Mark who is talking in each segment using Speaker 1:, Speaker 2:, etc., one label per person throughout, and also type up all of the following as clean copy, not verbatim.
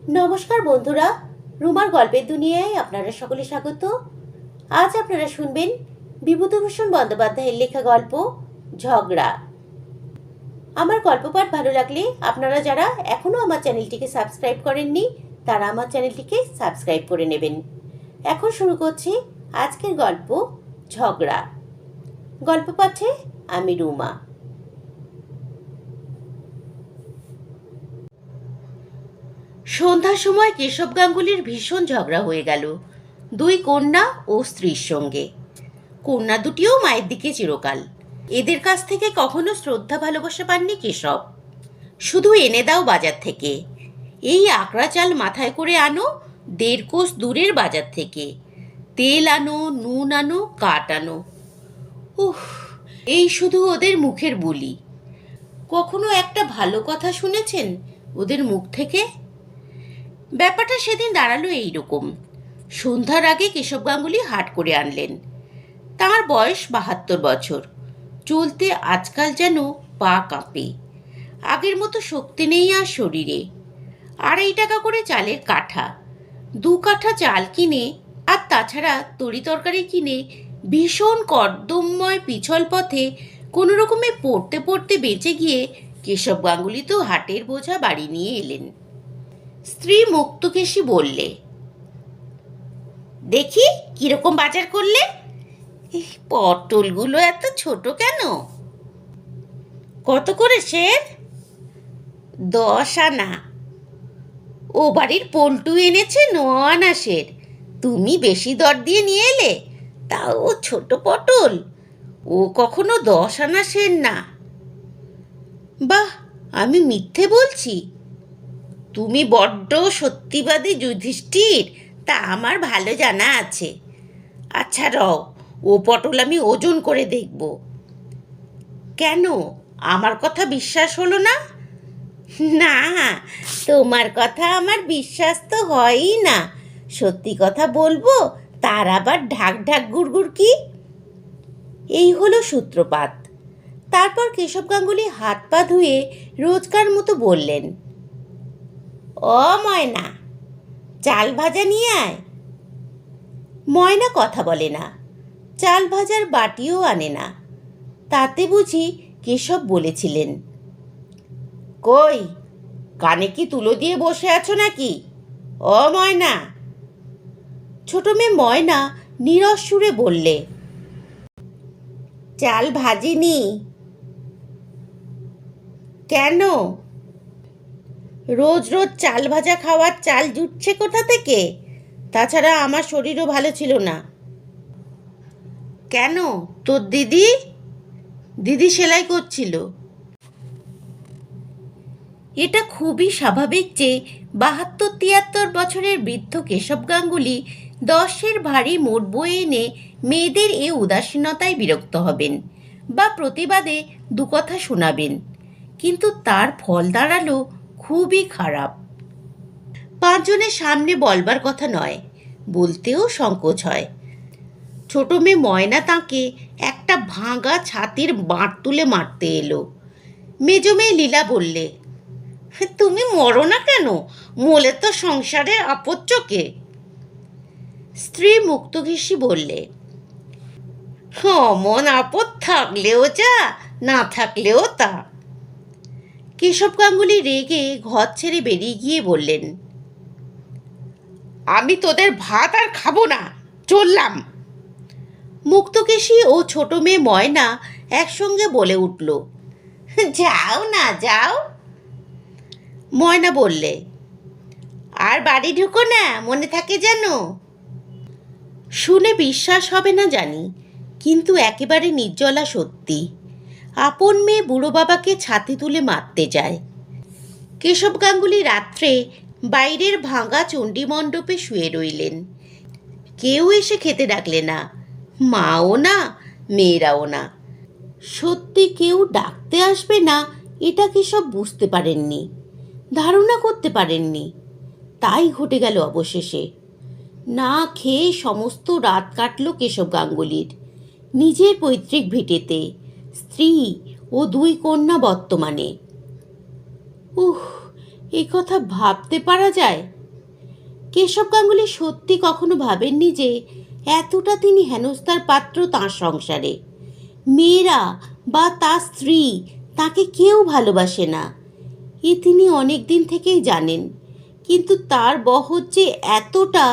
Speaker 1: নমস্কার বন্ধুরা, রুমার গল্পের দুনিয়ায় আপনারা সকলে স্বাগত। আজ আপনারা শুনবেন বিভূতিভূষণ বন্দ্যোপাধ্যায়ের লেখা গল্প ঝগড়া। আমার গল্প পাঠ ভালো লাগলে আপনারা যারা এখনও আমার চ্যানেলটিকে সাবস্ক্রাইব করেননি তারা আমার চ্যানেলটিকে সাবস্ক্রাইব করে নেবেন। এখন শুরু করছি আজকের গল্প ঝগড়া। গল্প পাঠে আমি রুমা। সন্ধ্যার সময় কেশব গাঙ্গুলির ভীষণ ঝগড়া হয়ে গেল দুই কন্যা ও স্ত্রীর সঙ্গে। কন্যা দুটিও মায়ের দিকে চিরকাল। এদের কাছ থেকে কখনো শ্রদ্ধা ভালোবাসা পাননি কেশব। শুধু এনে দাও বাজার থেকে, এই আকড়া চাল মাথায় করে আনো 1.5 কোষ দূরের বাজার থেকে, তেল আনো, নুন আনো, কাঠ আনো। উফ, এই শুধু ওদের মুখের বুলি। কখনো একটা ভালো কথা শুনেছেন ওদের মুখ থেকে? ব্যাপারটা সেদিন দাঁড়ালো এইরকম। সন্ধ্যার আগে কেশব গাঙ্গুলি হাট করে আনলেন। তাঁর বয়স 72 বছর। চলতে আজকাল যেন পা কাঁপে। আগের মতো শক্তি নেই আর শরীরে। 2.5 টাকা করে চালের কাঠা, 2 কাঠা চাল কিনে আর তাছাড়া তরি তরকারি কিনে ভীষণ কর্দমময় পিছল পথে কোনো রকমে পড়তে পড়তে বেঁচে গিয়ে কেশব গাঙ্গুলি তো হাটের বোঝা বাড়ি নিয়ে এলেন। স্ত্রী মুক্তকেশী বললে, দেখি কিরকম বাজার করলে? পটলগুলো এত ছোট কেন? কত করে সের? 10 আনা। ও বাড়ির পল্টু এনেছে 9 আনা সের। তুমি বেশি দর দিয়ে নিয়ে এলে, তাও ছোট পটল। ও কখনো 10 আনা সের না। বাহ, আমি মিথ্যে বলছি? তুমি বড্ড সত্যিবাদী যুধিষ্ঠির, তা আমার ভালো জানা আছে। আচ্ছা রও, ও পটল আমি ওজন করে দেখব। কেন, আমার কথা বিশ্বাস হলো না? না, তোমার কথা আমার বিশ্বাস তো হয়ই না। সত্যি কথা বলবো, তার আবার ঢাক ঢাক গুড়গুড় কি? এই হলো সূত্রপাত। তারপর কেশব গাঙ্গুলি হাত পা ধুয়ে রোজকার মতো বললেন, ও ময়না, চাল ভাজা নিয়ে আয়। ময়না কথা বলে না, চাল ভাজার বাটিও আনে না। তাতে বুঝি কেশব বলেছিলেন, কই, কানে কি তুলো দিয়ে বসে আছো নাকি? ও ময়না। ছোট মেয়ে ময়না নীরস সুরে বললে, চাল ভাজিনি। কেন? রোজ রোজ চাল ভাজা খাওয়ার চাল জুটছে কোথা থেকে? তাছাড়া আমার শরীরও ভালো ছিল না। কেন, তোর দিদি সেলাই করছিল। এটা খুবই স্বাভাবিক যে 72-73 বছরের বৃদ্ধ কেশব গাঙ্গুলি 10-এর ভারী মোট বয়ে এনে মেয়েদের এ উদাসীনতায় বিরক্ত হবেন বা প্রতিবাদে 2 কথা শোনাবেন। কিন্তু তার ফল দাঁড়ালো খুবই খারাপ। 5 জনের সামনে বলবার কথা নয়, বলতেও সংকোচ হয়। ছোট মেয়ে ময়না তাঁকে একটা ভাঙা ছাতির বাঁট তুলে মারতে এলো। মেজ মেয়ে লীলা বললে, তুমি মরো না কেন? মোলে তো সংসারের আপচ্চকে। স্ত্রী মুক্তকেশী বললে, অমন আপদ থাকলেও যা, না থাকলেও তা। কেশব গাঙ্গুলি রেগে ঘর ছেড়ে বেরিয়ে গিয়ে বললেন, আমি তোদের ভাত আর খাবো না, চললাম। মুক্তকেশী ও ছোট মেয়ে ময়না একসঙ্গে বলে উঠল, যাও না যাও। ময়না বললে, আর বাড়ি ঢুকো না, মনে থাকে যেন। শুনে বিশ্বাস হবে না জানি, কিন্তু একেবারে নির্জলা সত্যি। আপন মেয়ে বুড়ো বাবাকে ছাতি তুলে মারতে যায়। কেশব গাঙ্গুলি রাত্রে বাইরের ভাঙা চণ্ডী মণ্ডপে শুয়ে রইলেন। কেউ এসে খেতে ডাকলে না, মাও না, মেয়েরাও না। সত্যি কেউ ডাকতে আসবে না এটা কেশব বুঝতে পারেননি, ধারণা করতে পারেননি। তাই ঘটে গেল অবশেষে। না খেয়ে সমস্ত রাত কাটল কেশব গাঙ্গুলির, নিজের পৈতৃক ভিটেতে, স্ত্রী ও 2 কন্যা বর্তমানে। এ কথা ভাবতে পারা যায়? কেশব গাঙ্গুলি সত্যি কখনো ভাবেননি যে এতটা তিনি হেনস্থার পাত্র তাঁর সংসারে। মেয়েরা বা তার স্ত্রী তাকে কেউ ভালোবাসে না, এ তিনি অনেক দিন থেকেই জানেন। কিন্তু তার বহর যে এতটা,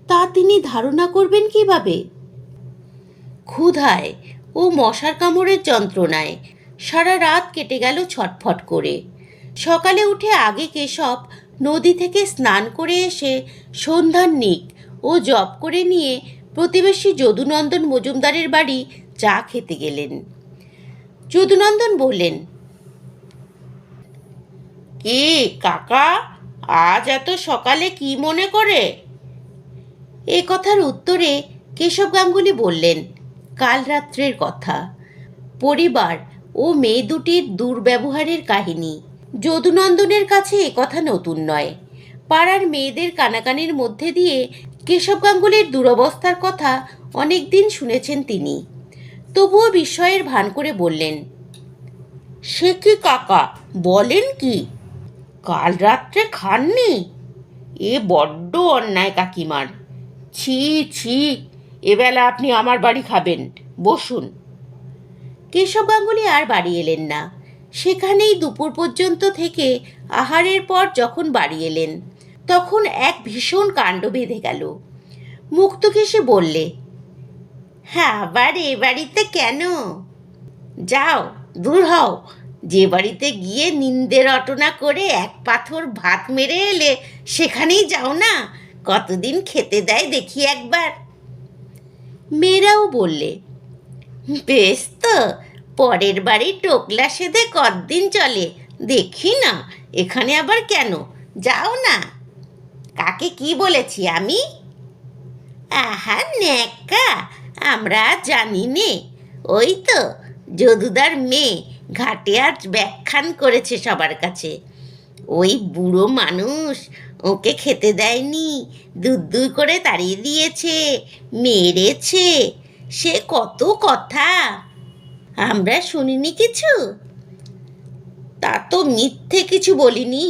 Speaker 1: তা তিনি ধারণা করবেন কিভাবে? ক্ষুধায় ও মশার কামড়ের যন্ত্রণায় সারা রাত কেটে গেল ছটফট করে। সকালে উঠে আগে কেশব নদী থেকে স্নান করে এসে সন্ধ্যাহ্নিক ও জপ করে নিয়ে প্রতিবেশী যদুনন্দন মজুমদারের বাড়ি চা খেতে গেলেন। যদুনন্দন বললেন, কি কাকা, আজ এত সকালে কি মনে করে? এ কথার উত্তরে কেশব গাঙ্গুলি বললেন, কাল রাত্রের কথা, পরিবার ও মেয়ে দুটির দুর্ব্যবহারের কাহিনী। যদুনন্দনের কাছে এ কথা নতুন নয়। পাড়ার মেয়েদের কানাকানির মধ্যে দিয়ে কেশব গাঙ্গুলির দুরবস্থার কথা অনেক দিন শুনেছেন তিনি। তবুও বিস্ময়ের ভান করে বললেন, সে কি কাকা, বলেন কি? কাল রাত্রে খাননি? এ বড্ড অন্যায় কাকিমার। ছি ছি, এবেলা আপনি আমার বাড়ি খাবেন, বসুন। কেশব গাঙ্গুলি আর বাড়ি এলেন না। সেখানেই দুপুর পর্যন্ত থেকে আহারের পর যখন বাড়ি এলেন, তখন এক ভীষণ কাণ্ড বেঁধে গেল। মুক্তকেশী বললে, হ্যাঁ, আবার এ বাড়িতে কেন? যাও, দূর হও। যে বাড়িতে গিয়ে নিন্দে রটনা করে এক পাথর ভাত মেরে এলে, সেখানেই যাও না। কতদিন খেতে দেয় দেখি একবার। মেয়েরাও বললে, বেশ তো, পরের বাড়ি টোকলা সেধে কতদিন চলে দেখি না, এখানে আবার কেন, যাও না। কাকে কি বলেছি আমি? আহা ন্যাকা, আমরা জানি নে। ওই তো যদুদার মেয়ে ঘাটে আজ ব্যাখ্যান করেছে সবার কাছে। ওই বুড়ো মানুষ ওকে খেতে দেয়নি, দুই করে তাড়িয়ে দিয়েছে, মেরেছে, সে কত কথা। আমরা শুনিনি কিছু? তা তো মিথ্যে কিছু বলিনি।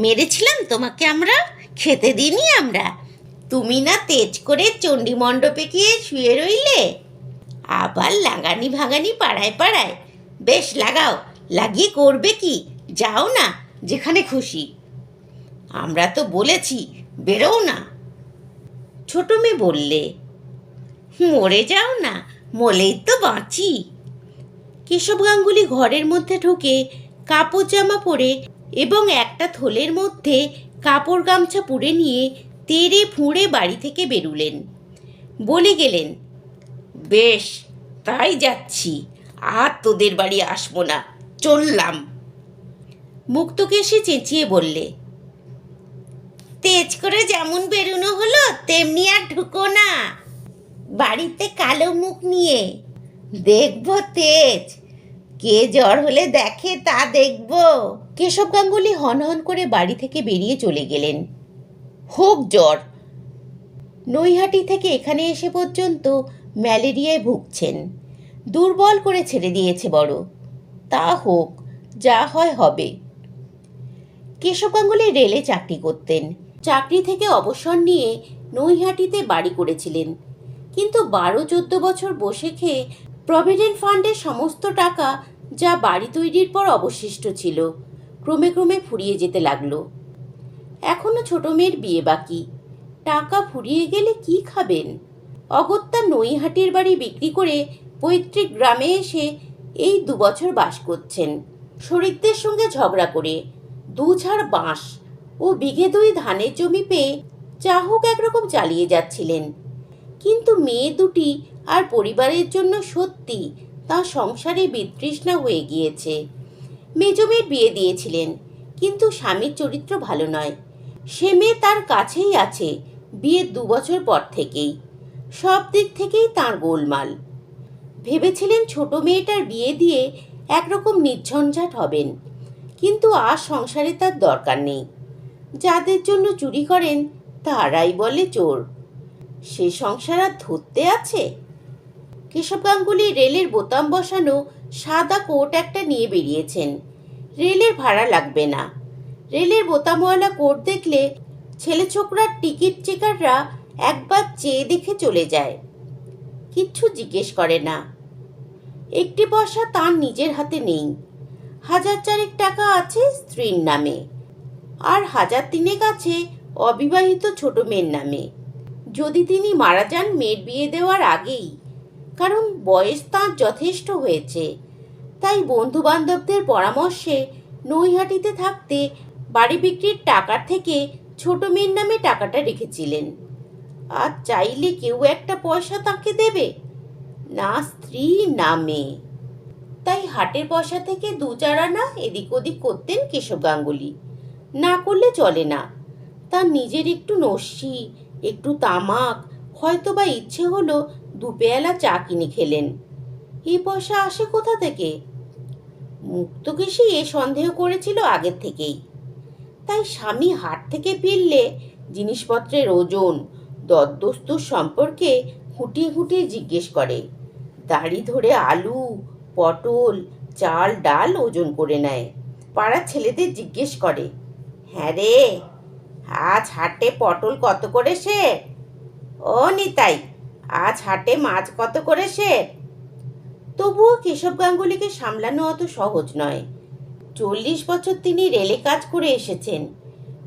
Speaker 1: মেরেছিলাম তোমাকে আমরা, খেতে দিইনি আমরা। তুমি না তেজ করে চণ্ডী মণ্ডপে গিয়ে শুয়ে রইলে। আবার লাগানি ভাগানি পাড়ায় পাড়ায়। বেশ লাগাও, লাগিয়ে করবে কি, যাও না যেখানে খুশি। আমরা তো বলেছি বেরো না। ছোট মেয়ে বললে, মরে যাও না, মরেই তো বাঁচি। কেশব গাঙ্গুলি ঘরের মধ্যে ঢুকে কাপড় জামা পরে এবং একটা থলের মধ্যে কাপড় গামছা পুড়ে নিয়ে তেড়ে ফুঁড়ে বাড়ি থেকে বেরুলেন। বলে গেলেন, বেশ, তাই যাচ্ছি, আর তোদের বাড়ি আসবো না, চললাম। মুক্তকেশী চেঁচিয়ে বললে, তেজ করে যেমন বেরোনো হলো তেমনি আর ঢুকো না বাড়িতে কালো মুখ নিয়ে। দেখব তেজ, কে জ্বর হলে দেখে তা দেখব। কেশব গাঙ্গুলি হন হন করে বাড়ি থেকে বেরিয়ে চলে গেলেন। হোক জ্বর। নৈহাটি থেকে এখানে এসে পর্যন্ত ম্যালেরিয়ায় ভুগছেন। দুর্বল করে ছেড়ে দিয়েছে বড়। তা হোক, যা হয় হবে। কেশব গাঙ্গুলি রেলে চাকরি করতেন। চাকরি থেকে অবসর নিয়ে নৈহাটিতে বাড়ি করেছিলেন। কিন্তু 12-14 বছর বসে খেয়ে প্রভিডেন্ট ফান্ডের সমস্ত টাকা, যা বাড়ি তৈরির পর অবশিষ্ট ছিল, ক্রমে ক্রমে ফুরিয়ে যেতে লাগলো। এখনো ছোট মেয়ের বিয়ে বাকি। টাকা ফুরিয়ে গেলে কি খাবেন? অগত্যা নৈহাটির বাড়ি বিক্রি করে পৈতৃক গ্রামে এসে এই 2 বছর বাস করছেন। শরিকদের সঙ্গে ঝগড়া করে 2 ঝাড় বাঁশ ও বিঘে 2 ধানের জমি পেয়ে যা হোক একরকম চালিয়ে যাচ্ছিলেন। কিন্তু মেয়ে দুটি আর পরিবারের জন্য সত্যি তার সংসারে বিতৃষ্ণা হয়ে গিয়েছে। মেজ মেয়ের বিয়ে দিয়েছিলেন, কিন্তু স্বামীর চরিত্র ভালো নয়। সে মেয়ে তার কাছেই আছে বিয়ের 2 বছর পর থেকেই। সব দিক থেকেই তাঁর গোলমাল। ভেবেছিলেন ছোট মেয়েটার বিয়ে দিয়ে একরকম নির্ঝঞ্ঝাট হবেন, কিন্তু আর সংসারে তার দরকার নেই। যাদের জন্য চুরি করেন তারাই বলে চোর। সে সংসার আর ধরতে আছে? কেশব গাঙ্গুলি রেলের বোতাম বসানো সাদা কোট একটা নিয়ে বেরিয়েছেন। রেলের ভাড়া লাগবে না। রেলের বোতামওয়ালা কোট দেখলে ছেলে ছোকরার টিকিট চেকাররা একবার চেয়ে দেখে চলে যায়, কিচ্ছু জিজ্ঞেস করে না। একটি পয়সা তার নিজের হাতে নেই। 1,000 টাকা আছে স্ত্রীর নামে, আর 1,000 আছে অবিবাহিত ছোট মেয়ের নামে। যদি তিনি মারা যান মেয়ের বিয়ে দেওয়ার আগেই, কারণ বয়স তাঁর যথেষ্ট হয়েছে, তাই বন্ধু বান্ধবদের পরামর্শে নৈহাটিতে থাকতে বাড়ি বিক্রির টাকার থেকে ছোট মেয়ের নামে টাকাটা রেখেছিলেন। আর চাইলে কেউ একটা পয়সা তাকে দেবে না, স্ত্রী না মেয়ে। তাই হাটের পয়সা থেকে 2-4 আনা এদিক ওদিক করতেন কেশব গাঙ্গুলি। না করলে চলে না। তার নিজের একটু নস্যি, একটু তামাক, হয়তো বা ইচ্ছে হলো 2 পেয়ালা চা কিনে খেলেন। এই পয়সা আসে কোথা থেকে? মুক্তকেশী এ সন্দেহ করেছিল আগের থেকেই। তাই স্বামী হাট থেকে ফিরলে জিনিসপত্রের ওজন দরদস্তুর সম্পর্কে খুঁটিয়ে খুঁটিয়ে জিজ্ঞেস করে। দাড়ি ধরে আলু, পটল, চাল ডাল ওজন করে নেয়। পাড়ার ছেলেদের জিজ্ঞেস করে, হ্যাঁ রে, আজ হাটে পটল কত করে সের? ও নিতাই, আজ হাটে মাছ কত করে সের? তবুও কেশব গাঙ্গুলিকে সামলানো অত সহজ নয়। 40 বছর তিনি রেলে কাজ করে এসেছেন।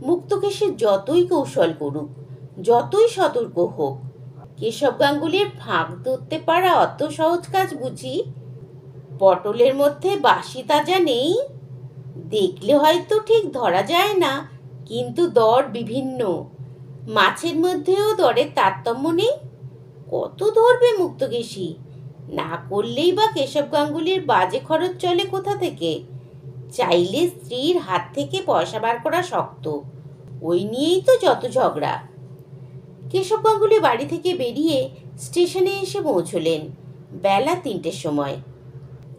Speaker 1: মুক্তকেশী যতই কৌশল করুক, যতই সতর্ক হোক, কেশব গাঙ্গুলির ফাঁক ধরতে পারা অত সহজ কাজ বুঝি? পটলের মধ্যে বাসি তাজা নেই, দেখলে হয়তো ঠিক ধরা যায় না, কিন্তু দর বিভিন্ন। মাছের মধ্যেও দরের তারতম্য নেই। কত ধরবে মুক্তকেশী? না করলেই বা কেশব গাঙ্গুলির বাজে খরচ চলে কোথা থেকে? চাইলে স্ত্রীর হাত থেকে পয়সা বার করা শক্ত, ওই নিয়েই তো যত ঝগড়া। কেশব গাঙ্গুলি বাড়ি থেকে বেরিয়ে স্টেশনে এসে পৌঁছলেন বেলা 3টের সময়।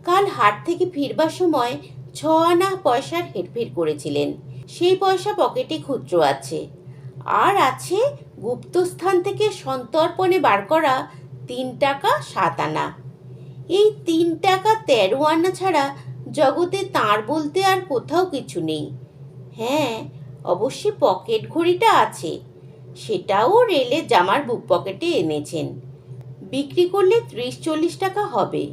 Speaker 1: কাল হাট থেকে ফিরবার সময় 6 আনা পয়সার হেরফের করেছিলেন। সেই পয়সা পকেটে খুচরো আছে, আর আছে গুপ্তস্থান থেকে সন্তর্পণে বার করা 3 টাকা 7 আনা। এই 3 টাকা 13 আনা ছাড়া জগতে তাঁর বলতে আর কোথাও কিছু নেই। হ্যাঁ, অবশ্যই পকেট ঘড়িটা আছে, সেটাও রেলের জামার বুক পকেটে এনেছেন। বিক্রি করলে 30-40 টাকা হবে।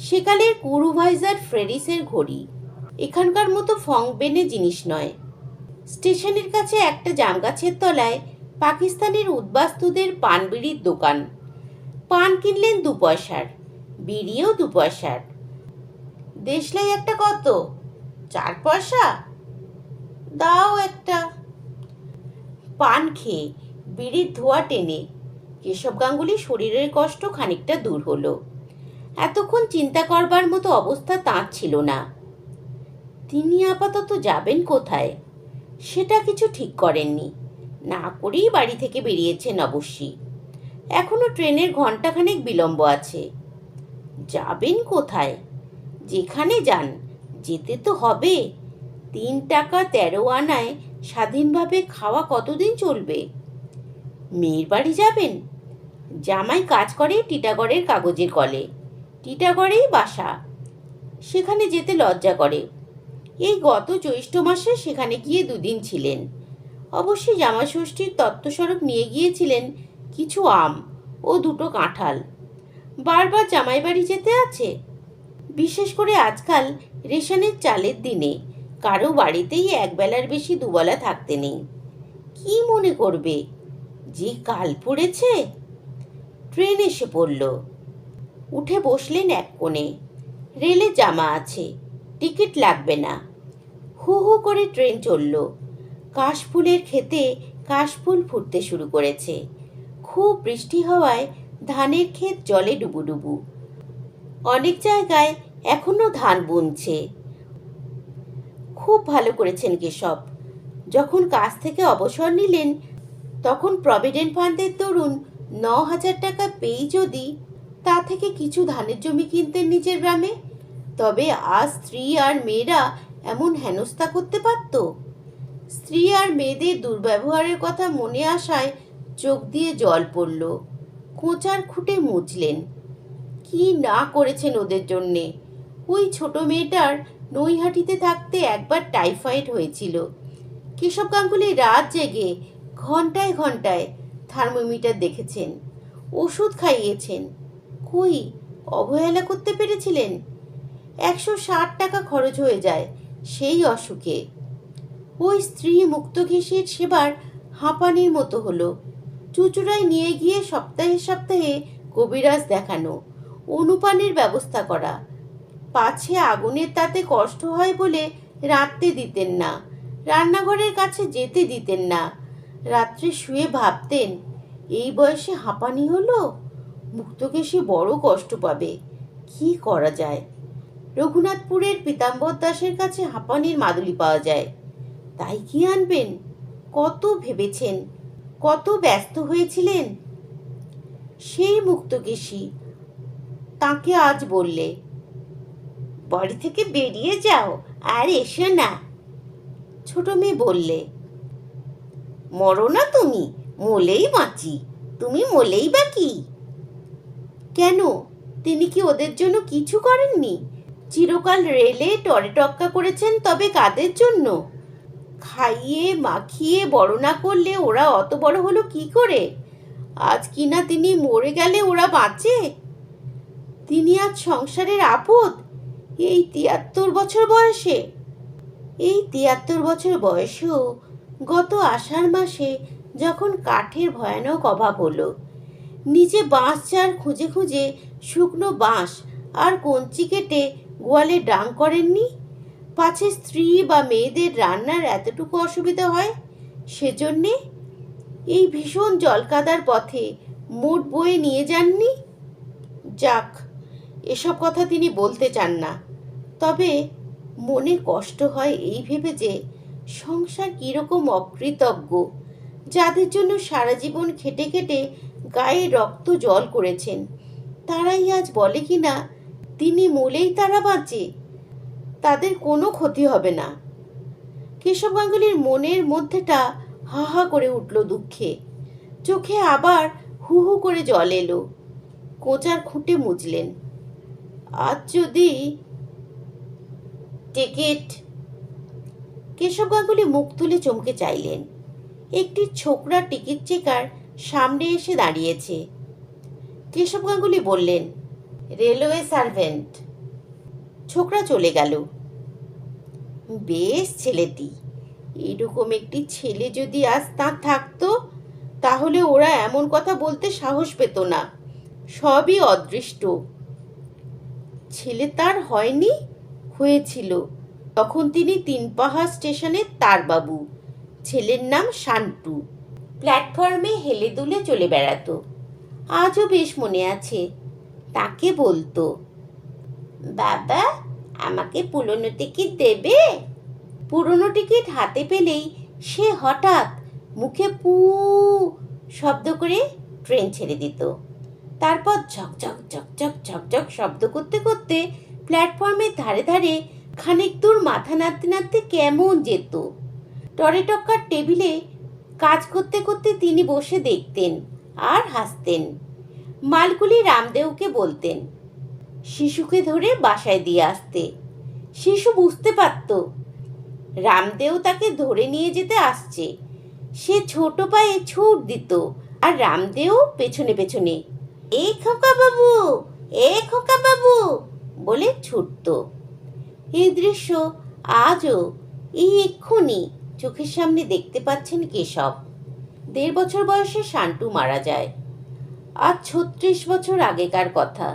Speaker 1: সেকালের কুরুভাইজার ফ্রেডিসের ঘড়ি, এখানকার মতো ফংবেনে জিনিস নয়। স্টেশনের কাছে একটা জাম গাছের তলায় পাকিস্তানের উদ্বাস্তুদের পান বিড়ির দোকান। পান কিনলেন 2 পয়সার, বিড়িও 2 পয়সার। দেশলাই একটা কত? 4 পয়সা? দাও একটা। পান খেয়ে বিড়ির ধোঁয়া টেনে কেশব গাঙ্গুলি শরীরের কষ্ট খানিকটা দূর হলো। এতক্ষণ চিন্তা করবার মতো অবস্থা তাঁর ছিল না। তিনি আপাতত যাবেন কোথায় সেটা কিছু ঠিক করেননি। না করেই বাড়ি থেকে বেরিয়েছেন অবশ্যই। এখনো ট্রেনের ঘণ্টাখানেক বিলম্ব আছে। যাবেন কোথায়? যেখানে যান, যেতে তো হবে। 3 টাকা 13 আনায় স্বাধীনভাবে খাওয়া কতদিন চলবে? মেয়ের বাড়ি যাবেন? জামাই কাজ করে টিটাগড়ের কাগজের কলে, টিটাগড়েই বাসা। সেখানে যেতে লজ্জা করে। এই গত জ্যৈষ্ঠ মাসে সেখানে গিয়ে 2 দিন ছিলেন। অবশ্যই জামাষষ্ঠীর তত্ত্বস্বরূপ নিয়ে গিয়েছিলেন কিছু আম ও 2টো কাঁঠাল। বারবার জামাই বাড়ি যেতে আছে। বিশেষ করে আজকাল রেশনের চালের দিনে কারো বাড়িতেই একবেলার বেশি দুবেলা থাকতে নেই। কি মনে করবে? যে কাল পড়েছে। ট্রেন এসে পড়ল। উঠে বসলেন এক কোণে। রেলে জামা আছে, টিকিট লাগবে না। হু হু করে ট্রেন চলল। কাশফুলের ক্ষেতে কাশফুল ফুটতে শুরু করেছে। খুব বৃষ্টি হওয়ায় ধানের ক্ষেত জলে ডুবুডুবু। অনেক জায়গায় এখনো ধান বুনছে। খুব ভালো করেছেন কেশব। যখন কাজ থেকে অবসর নিলেন তখন প্রভিডেন্ট ফান্ডের দরুন 9,000 টাকা পেয়েই যদি তা থেকে কিছু ধানের জমি কিনতেন নিজের গ্রামে, তবে আজ স্ত্রী আর মেয়েরা এমন হেনস্থা করতে পারত? স্ত্রী আর মেয়েদের দুর্ব্যবহারের কথা মনে আসায় চোখ দিয়ে জল পড়ল। কোঁচার খুঁটে মুছলেন। কি না করেছেন ওদের জন্যে। ওই ছোট মেয়েটার নৈহাটিতে থাকতে একবার টাইফয়েড হয়েছিল। কেশব গাঙ্গুলি রাত জেগে ঘন্টায় ঘন্টায় থার্মোমিটার দেখেছেন, ওষুধ খাইয়েছেন, কই অবহেলা করতে পেরেছিলেন? 160 টাকা খরচ হয়ে যায় সেই অসুখে। ওই স্ত্রী মুক্তকেশীর সেবার হাঁপানির মতো হলো। চুচুড়ায় নিয়ে গিয়ে সপ্তাহে সপ্তাহে কবিরাজ দেখানো, অনুপানের ব্যবস্থা করা। পাছে আগুনের তাতে কষ্ট হয় বলে রাঁধতে দিতেন না, রান্নাঘরের কাছে যেতে দিতেন না। রাত্রে শুয়ে ভাবতেন, এই বয়সে হাঁপানি হলো, মুক্তকেশী বড় কষ্ট পাবে, কি করা যায়? রঘুনাথপুরের পীতাম্বর দাসের কাছে হাঁপানির মাদুলি পাওয়া যায়, তাই কি আনবেন? কত ভেবেছেন, কত ব্যস্ত হয়েছিলেন। সেই মুক্তকেশী তাকে আজ বললে, বাড়ি থেকে বেরিয়ে যাও, আর এসো না। ছোট মেয়ে বললে, মরো না তুমি, মলেই বাঁচি, তুমি মলেই বা কি? কেন, তিনি কি ওদের জন্য কিছু করেননি? চিরকাল রেলে টরে টক্কা করেছেন, তবে কাদের জন্য? খাইয়ে মাখিয়ে বড় না করলে ওরা অত বড় হলো কি করে? আজ কিনা তিনি মরে গেলে ওরা বাঁচে? তিনি আজ সংসারের আপদ, এই 73 বছর বয়সে। এই 73 বছর বয়সেও গত আষাঢ় মাসে যখন কাঠের ভয়ানক অভাব হলো, নিজে বাঁশ চার খুঁজে খুঁজে শুকনো বাঁশ আর কঞ্চি কেটে গোয়ালে ডাং করেননি, পাছে স্ত্রী বা মেয়েদের রান্নার এতটুকু অসুবিধা হয় সেজন্যে এই ভীষণ জলকাদার পথে মোট বয়ে নিয়ে যাননি। যাক, এসব কথা তিনি বলতে চান না, তবে মনে কষ্ট হয় এই ভেবে যে সংসার কীরকম অকৃতজ্ঞ, যাদের জন্য সারা জীবন খেটে খেটে গায়ে রক্ত জল করেছেন, তারাই আজ বলে কি না তিনি মলেই তারা বাঁচে, তাদের কোনো ক্ষতি হবে না। কেশব গাঙ্গুলির মনের মধ্যেটা হা হা করে উঠল দুঃখে, চোখে আবার হু হু করে জল এলো। কোঁচার খুঁটে মুজলেন, আজ যদি টিকিট। কেশব গাঙ্গুলি মুখ তুলে চমকে চাইলেন। একটি ছোকরা টিকিট চেকার সামনে এসে দাঁড়িয়েছে। কেশব গাঙ্গুলি বললেন, রেলওয়ে সার্ভেন্ট। ছোকরা চলে গেল। বেশ ছেলেটি, এরকম একটি ছেলে যদি আজ তার থাকতো, তাহলে ওরা এমন কথা বলতে সাহস পেত না। সবই অদৃষ্ট। ছেলে তার হয়নি, হয়েছিল, তখন তিনি তিনপাহাড় স্টেশনের তারবাবু। ছেলের নাম শান্টু। প্ল্যাটফর্মে হেলে দুলে চলে বেড়াতো। আজও বেশ মনে আছে, তাকে বলতো, বাবা আমাকে পুরনো টিকিট দেবে? পুরনো টিকিট হাতে পেলেই সে হঠাৎ মুখে পু শব্দ করে ট্রেন ছেড়ে দিত। তারপর ঝকঝক ঝকঝক ঝকঝক শব্দ করতে করতে প্ল্যাটফর্মের ধারে ধারে খানিক দূর মাথা নাড়তে নাড়তে কেমন যেত। টরে টক্কার টেবিলে কাজ করতে করতে তিনি বসে দেখতেন আর হাসতেন। মালগুলি রামদেওকে বলতেন শিশুকে ধরে বাসায় দিয়ে আসতে। শিশু বুঝতে পারত রামদেও তাকে ধরে নিয়ে যেতে আসছে। সে ছোট পায়ে ছুট দিত আর রামদেও পেছনে পেছনে এ খোকা বাবু, এ খোকা বাবু বলে ছুটত। এই দৃশ্য আজও এই এক্ষুনি চোখের সামনে দেখতে পাচ্ছেন কেশব। 1.5 বছর বয়সে শান্টু মারা যায়। আজ 36 বছর আগেকার কথা।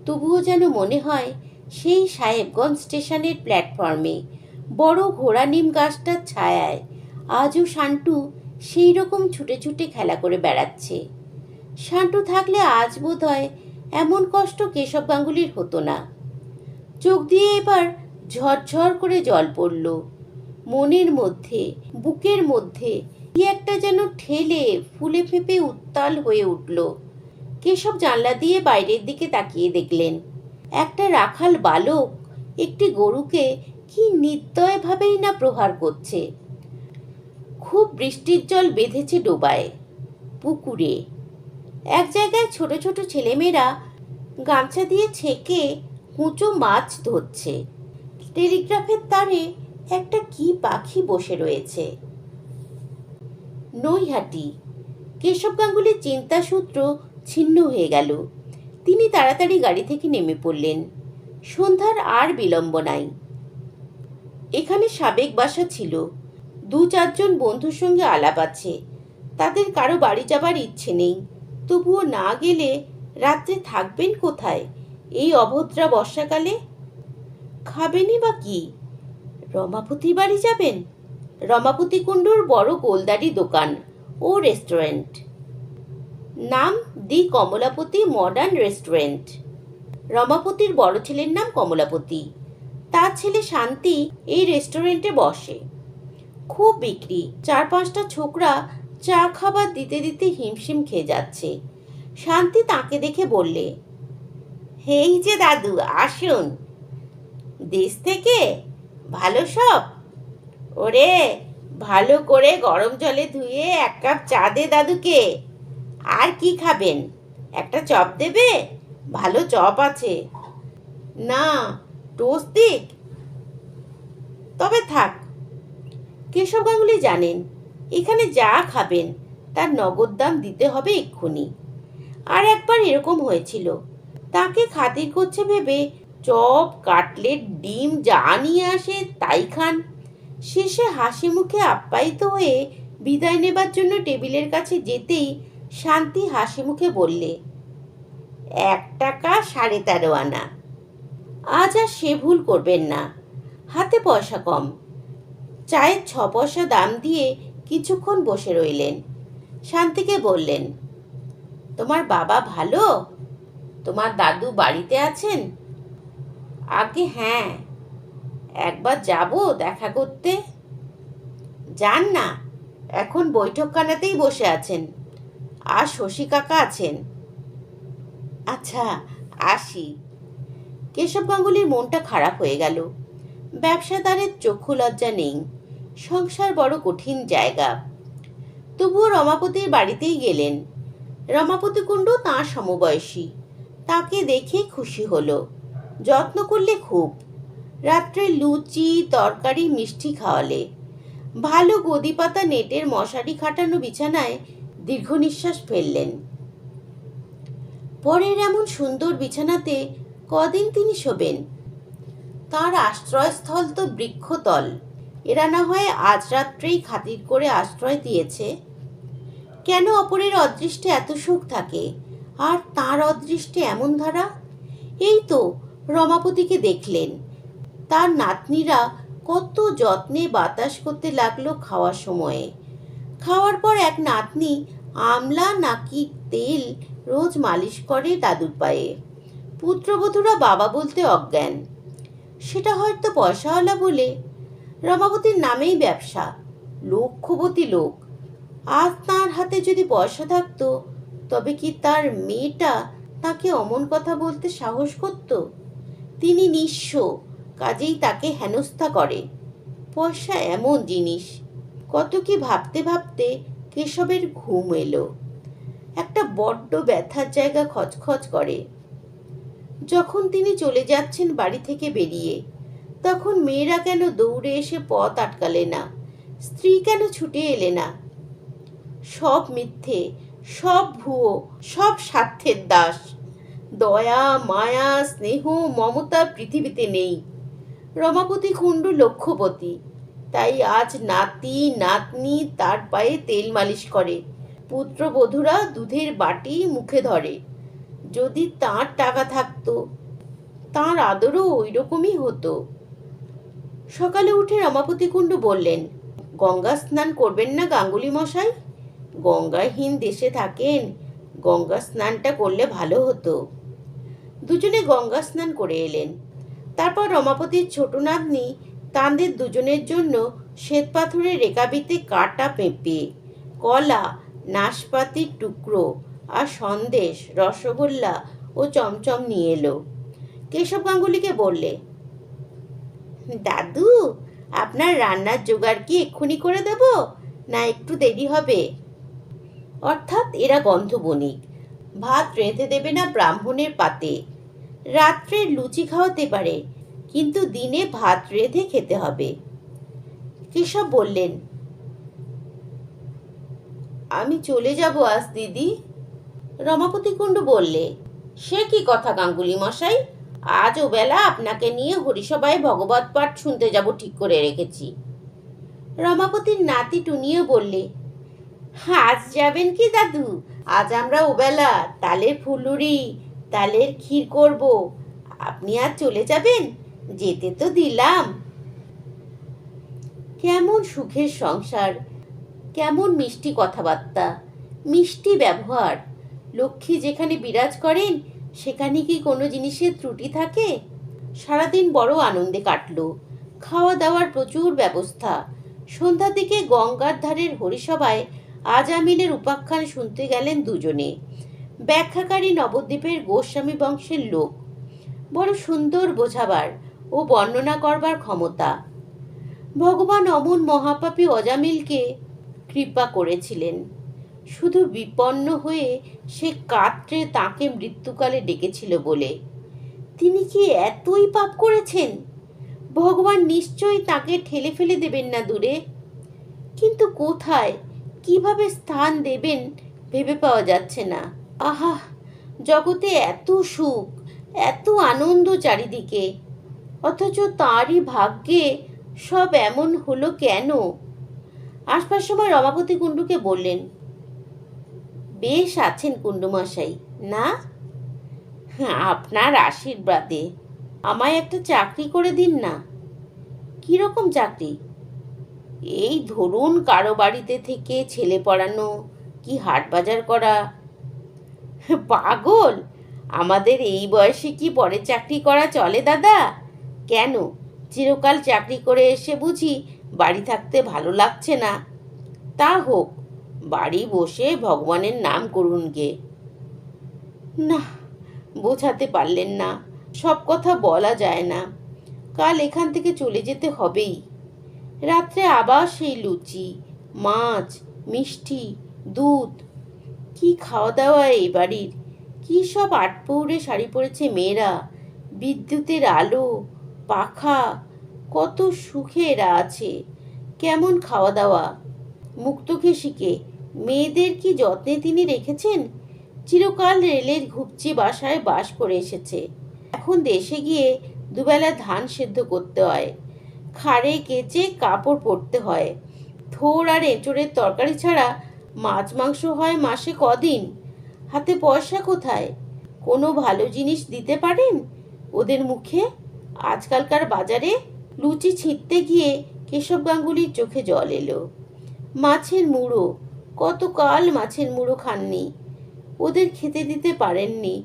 Speaker 1: তবুও যেন মনে হয় সেই সাহেবগঞ্জ স্টেশনের প্ল্যাটফর্মে বড় ঘোড়া নিম গাছটার ছায়ায় আজও শান্টু সেই রকম ছুটে ছুটে খেলা করে বেড়াচ্ছে। শান্টু থাকলে আজ বোধ হয় এমন কষ্ট কেশব গাঙ্গুলির হতো না। চোখ দিয়ে এবার ঝরঝর করে জল পড়ল। মনের মধ্যে, বুকের মধ্যে কি একটা যেন ঠেলে ফুলে ফেঁপে উত্তাল হয়ে উঠল। কেশব জানলা দিয়ে বাইরের দিকে তাকিয়ে দেখলেন একটা রাখাল বালক একটি গরুকে কি নির্দয়ভাবেই না প্রহার করছে। খুব বৃষ্টির জল বেঁধেছে ডোবায়, পুকুরে। এক জায়গায় ছোট ছোট ছেলেমেয়েরা গামছা দিয়ে ছেঁকে কুঁচো মাছ ধরছে। টেলিগ্রাফের তারে একটা কি পাখি বসে রয়েছে। নৈহাটি। কেশব গাঙ্গুলির চিন্তাসূত্র ছিন্ন হয়ে গেল। তিনি তাড়াতাড়ি গাড়ি থেকে নেমে পড়লেন। সন্ধ্যার আর বিলম্ব নাই। এখানে সাবেক বাসা ছিল। 2-4 জন বন্ধুর সঙ্গে আলাপ আছে। তাদের কারো বাড়ি যাবার ইচ্ছে নেই। তবুও না গেলে রাত্রে থাকবেন কোথায় এই অভদ্রা বর্ষাকালে? খাবেনই বা কি? রমাপতির বাড়ি যাবেন? রমাপতি কুণ্ডুর বড় গোলদারি দোকান ও রেস্টুরেন্ট। নাম দি কমলাপতি মডার্ন রেস্টুরেন্ট। রমাপতির বড় ছেলের নাম কমলাপতি। তার ছেলে শান্তি এই রেস্টুরেন্টে বসে। খুব বিক্রি। 4-5টা ছোকরা চা খাবার দিতে দিতে হিমশিম খেয়ে যাচ্ছে। শান্তি তাকে দেখে বললে, এই যে দাদু, আসুন। দেশ থেকে? ভালো সব? ওরে, ভালো করে গরম জলে ধুয়ে 1 কাপ চা দে দাদুকে। আর কি খাবেন? একটা চপ দেবে? ভালো চপ আছে। না, টোস্ট দিক? তবে থাক। কেশব গাঙ্গুলি জানেন এখানে যা খাবেন তার নগদ দাম দিতে হবে এক্ষুনি। আর একবার এরকম হয়েছিল। তাকে খাতির করছে ভেবে চপ, কাটলেট, ডিম যা নিয়ে আসে তাই খান। শেষে হাসি মুখে আপ্যায়িত হয়ে বিদায় নেবার জন্য টেবিলের কাছে যেতেই শান্তি হাসি মুখে বললে, 1 টাকা 13.5 আনা। আজ আর সে ভুল করবেন না। হাতে পয়সা কম। চায়ের 6 পয়সা দাম দিয়ে কিছুক্ষণ বসে রইলেন। শান্তিকে বললেন, তোমার বাবা ভালো? তোমার দাদু বাড়িতে আছেন? আগে হ্যাঁ, একবার যাব দেখা করতে। যান না, এখন বৈঠকখানাতেই বসে আছেন। আর শশী কাকা আছেন। আচ্ছা, আসি। কেশব গাঙ্গুলির মনটা খারাপ হয়ে গেল। ব্যবসাদারের চক্ষু লজ্জা নেই। সংসার বড় কঠিন জায়গা। তবুও রমাপতির বাড়িতেই গেলেন। রমাপতি কুণ্ডু তাঁর সমবয়সী। তাকে দেখে খুশি হলো। যত্ন করলে খুব। রাত্রে লুচি, তরকারি, মিষ্টি খাওয়ালে। ভালো গদি পাতা নেটের মশারি খাটানো বিছানায় দীর্ঘ নিঃশ্বাস ফেললেন। পরের এমন সুন্দর বিছানাতে কদিন তিনি শোবেন? তাঁর আশ্রয়স্থল তো বৃক্ষতল। এরা না হয় আজ রাত্রেই খাতির করে আশ্রয় দিয়েছে। কেন অপরের অদৃষ্টে এত সুখ থাকে, আর তাঁর অদৃষ্টে এমন ধারা? এই তো রমাপতিকে দেখলেন। তার নাতনিরা কত যত্নে বাতাস করতে লাগলো খাওয়ার সময়ে। খাওয়ার পর এক নাতনি আমলা নাকি তেল রোজ মালিশ করে দাদুর পায়ে। পুত্রবধূরা বাবা বলতে অজ্ঞান। সেটা হয়তো পয়সাওয়ালা বলে। রমাপতির নামেই ব্যবসা। লক্ষপতি লোক। আজ তাঁর হাতে যদি পয়সা থাকতো তবে কি তার মেয়েটা তাকে অমন কথা বলতে সাহস করত? তিনি নিঃস্ব, কাজেই তাকে হেনস্থা করে। পয়সা এমন জিনিস। কত কি ভাবতে ভাবতে কেশবের ঘুম এলো। একটা বড্ড ব্যথার জায়গা খচখচ করে। যখন তিনি চলে যাচ্ছেন বাড়ি থেকে বেরিয়ে, তখন মেয়েরা কেন দৌড়ে এসে পথ আটকালে না? স্ত্রী কেন ছুটে এলে না? সব মিথ্যে, সব ভুয়ো, সব স্বার্থের দাস। দয়া, মায়া, স্নেহ, মমতা পৃথিবীতে নেই। রমাপতি কুণ্ডু লক্ষপতি। তাই আজ নাতি নাতনি তার পায়ে তেল মালিশ করে। পুত্রবধূরা দুধের বাটি মুখে ধরে। যদি তাঁর টাকা থাকতো, তাঁর আদরও ওই রকমই হতো। সকালে উঠে রমাপতি কুণ্ডু বললেন, গঙ্গা স্নান করবেন না গাঙ্গুলি মশাই? গঙ্গাহীন দেশে থাকেন, গঙ্গা স্নানটা করলে ভালো হতো। দুজনে গঙ্গা স্নান করে এলেন। তারপর রমাপতির ছোট নাতনি তাঁদের দুজনের জন্য শ্বেতপাথরের রেকাবিতে কাটা পেঁপে, কলা, নাশপাতির টুকরো আর সন্দেশ, রসগোল্লা ও চমচম নিয়ে এলো। কেশব গাঙ্গুলিকে বললে, দাদু, আপনার রান্নার জোগাড় কি এক্ষুনি করে দেব, না একটু দেরি হবে? অর্থাৎ এরা গন্ধ বণিক। ভাত রেঁধে দেবে না ব্রাহ্মণের পাতে। রাত্রে লুচি খাওয়াতে পারে, কিন্তু দিনে ভাত রেঁধে খেতে হবে। কেশব বললেন, আমি চলে যাব আজ দিদি। রমাপতি কুণ্ডু বললে, সে কি কথা গাঙ্গুলি মশাই, আজ ওবেলা আপনাকে নিয়ে হরিসভায় ভগবত পাঠ শুনতে যাব ঠিক করে রেখেছি। রমাপতির নাতি টুনিও বললে, আজ যাবেন কি দাদু? আজ আমরা ওবেলা তালের ফুলুরি, তালের ক্ষীর করব। আপনি আজ চলে যাবেন? যেতে তো দিলাম। কেমন সুখের সংসার, কেমন মিষ্টি কথাবার্তা, মিষ্টি ব্যবহার। লক্ষ্মী যেখানে বিরাজ করেন সেখানে কি কোনো জিনিসের ত্রুটি থাকে? সারাদিন বড় আনন্দে কাটল। খাওয়া দাওয়ার প্রচুর ব্যবস্থা। সন্ধ্যার দিকে গঙ্গার ধারের হরিসভায় আজামিলের উপাখ্যান শুনতে গেলেন দুজনে। ব্যাখ্যাকারী নবদ্বীপের গোস্বামী বংশের লোক। বড় সুন্দর বোঝাবার ও বর্ণনা করবার ক্ষমতা। ভগবান অমন মহাপাপী অজামিলকে কৃপা করেছিলেন। শুধু বিপন্ন হয়ে সে কাতরে তাকে মৃত্যুকালে ডেকেছিল বলে। তিনি কি এতই পাপ করেছেন? ভগবান নিশ্চয়ই তাকে ঠেলে ফেলে দেবেন না দূরে। কিন্তু কোথায়, কিভাবে স্থান দেবেন ভেবে পাওয়া যাচ্ছে না। আহা, জগতে এত সুখ, এত আনন্দ চারিদিকে, অথচ তাঁরই ভাগ্যে সব এমন হলো কেন? আসবার সময় রমাপতি কুণ্ডুকে বললেন, বেশ আছেন কুণ্ডুমশাই না? আপনার আশীর্বাদে। আমায় একটা চাকরি করে দিন না। কিরকম চাকরি? এই ধরুন কারো বাড়িতে থেকে ছেলে পড়ানো, কি হাট বাজার করা। পাগল, আমাদের এই বয়সে কি পরে চাকরি করা চলে দাদা? কেন, চিরকাল চাকরি করে এসে বুঝি বাড়ি থাকতে ভালো লাগছে না? তা হোক, বাড়ি বসে ভগবানের নাম করুন গে। না, বোঝাতে পারলেন না। সব কথা বলা যায় না। কাল এখান থেকে চলে যেতে হবেই। রাত্রে আবার সেই লুচি, মাছ, মিষ্টি, দুধ। কি খাওয়া দাওয়া এই বাড়ির! কি সব আটপৌরে শাড়ি পরেছে মেয়েরা, বিদ্যুতের আলো, পাখা, কত সুখে এরা আছে। কেমন খাওয়া দাওয়া! মুক্তকেশীকে, মেয়েদের কি যত্নে তিনি রেখেছেন। চিরকাল রেলের ঘুপচি বাসায় বাস করে এসেছে। এখন দেশে গিয়ে দুবেলা ধান সেদ্ধ করতে হয়, খাড়ে কেচে কাপড় পরতে হয়। থোড় আর এঁচড়ের তরকারি ছাড়া মাছ মাংস হয় মাসে কদিন। হাতে পয়সা কোথায়? কোনো ভালো জিনিস দিতে পারেন ওদের মুখে? আজকালকার বাজারে লুচি ছিঁড়তে গিয়ে কেশব গাঙ্গুলির চোখে জল এলো। মাছের মুড়ো, কতকাল মাছের মুড়ো খাননি, ওদের খেতে দিতে পারেননি।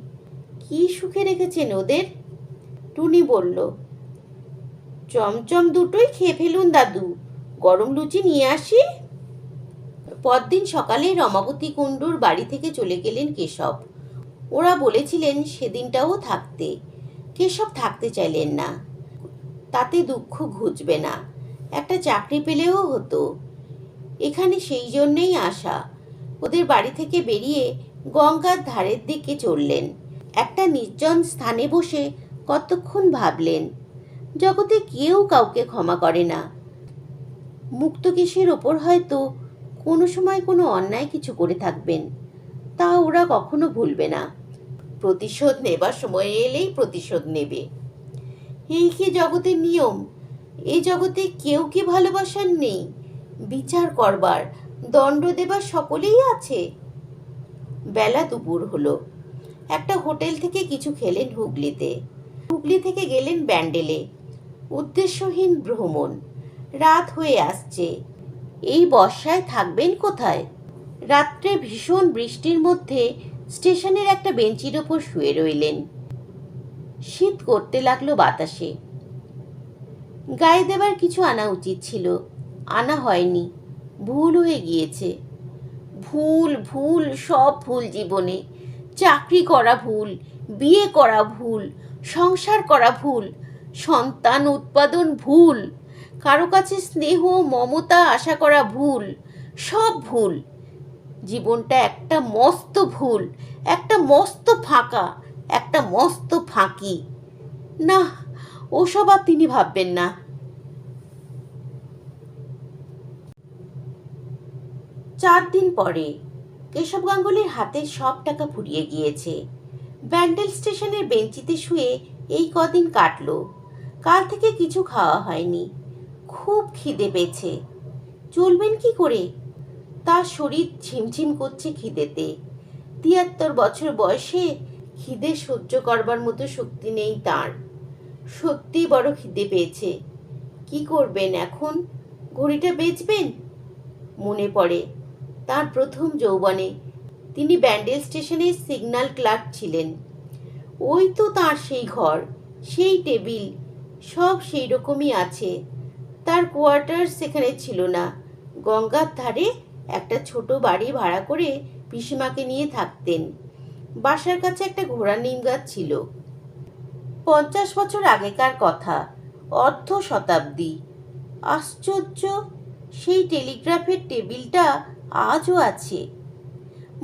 Speaker 1: কি সুখে রেখেছেন ওদের। টুনি বলল, চমচম দুটোই খেয়ে ফেলুন দাদু, গরম লুচি নিয়ে আসি। পরদিন সকালে রমাপতি কুণ্ডুর বাড়ি থেকে চলে গেলেন কেশব। ওরা বলেছিলেন সেদিনটাও থাকতে। কেশব থাকতে চাইলেন না। তাতে দুঃখ ঘুচবে না, একটা চাকরি পেলেও হতো। এখানে সেই জন্যেই আসা। ওদের বাড়ি থেকে বেরিয়ে গঙ্গার ধারের দিকে চললেন। একটা নির্জন স্থানে বসে কতক্ষণ ভাবলেন। জগতে কেউ কাউকে ক্ষমা করে না। মুক্তকেশের ওপর হয়তো কোনো সময় কোনো অন্যায় কিছু করে থাকবেন, তা ওরা কখনো ভুলবে না। প্রতিশোধ নেবার সময় এলেই প্রতিশোধ নেবে। এই কি জগতের নিয়ম? এই জগতে কেউ কি ভালোবাসার নেই? বিচার করবার, দণ্ড দেবার সকলেই আছে। বেলা দুপুর হলো। একটা হোটেল থেকে কিছু খেলেন হুগলিতে। হুগলি থেকে গেলেন ব্যান্ডেলে। উদ্দেশ্যহীন ভ্রমণ। রাত হয়ে আসছে। এই বর্ষায় থাকবেন কোথায়? রাত্রে ভীষণ বৃষ্টির মধ্যে স্টেশনের একটা বেঞ্চির ওপর শুয়ে রইলেন। শীত করতে লাগলো বাতাসে। গায়ে দেবার কিছু আনা উচিত ছিল, আনা হয়নি। ভুল হয়ে গিয়েছে। ভুল ভুল, সব ভুল জীবনে। চাকরি করা ভুল, বিয়ে করা ভুল, সংসার করা ভুল, সন্তান উৎপাদন ভুল, কারো কাছে স্নেহ মমতা আশা করা ভুল, সব ভুল। জীবনটা একটা মস্ত ভুল, একটা মস্ত ফাঁকা, একটা মস্ত ফাঁকি। না, ওসব আর তিনি ভাববেন না। 4 দিন পরে কেশব গাঙ্গুলির হাতে সব টাকা ফুরিয়ে গিয়েছে। ব্যান্ডেল স্টেশনের বেঞ্চিতে শুয়ে এই কদিন কাটলো। কাল থেকে কিছু খাওয়া হয়নি। খুব খিদে পেয়েছে। চলবেন কি করে? তার শরীর ঝিমঝিম করছে খিদেতে। 73 বছর বয়সে খিদে সহ্য করবার মতো শক্তি নেই তার। সত্যি বড় খিদে পেয়েছে। কি করবেন এখন? ঘড়িটা বেচবেন? মনে পড়ে তার প্রথম যৌবনে তিনি ব্যান্ডেল স্টেশনের সিগন্যাল ক্লার্ক ছিলেন। ওই তো তার সেই ঘর, সেই টেবিল, সব সেই রকমই আছে। তার কোয়ার্টার সেখানে ছিল না। গঙ্গার ধারে একটা ছোট বাড়ি ভাড়া করে পিসিমাকে নিয়ে থাকতেন। বাসার কাছে একটা ঘোড়া নিম গাছ ছিল। 50 বছর আগেকার কথা, অর্ধ শতাব্দী। আশ্চর্য, সেই টেলিগ্রাফের টেবিলটা আজও আছে।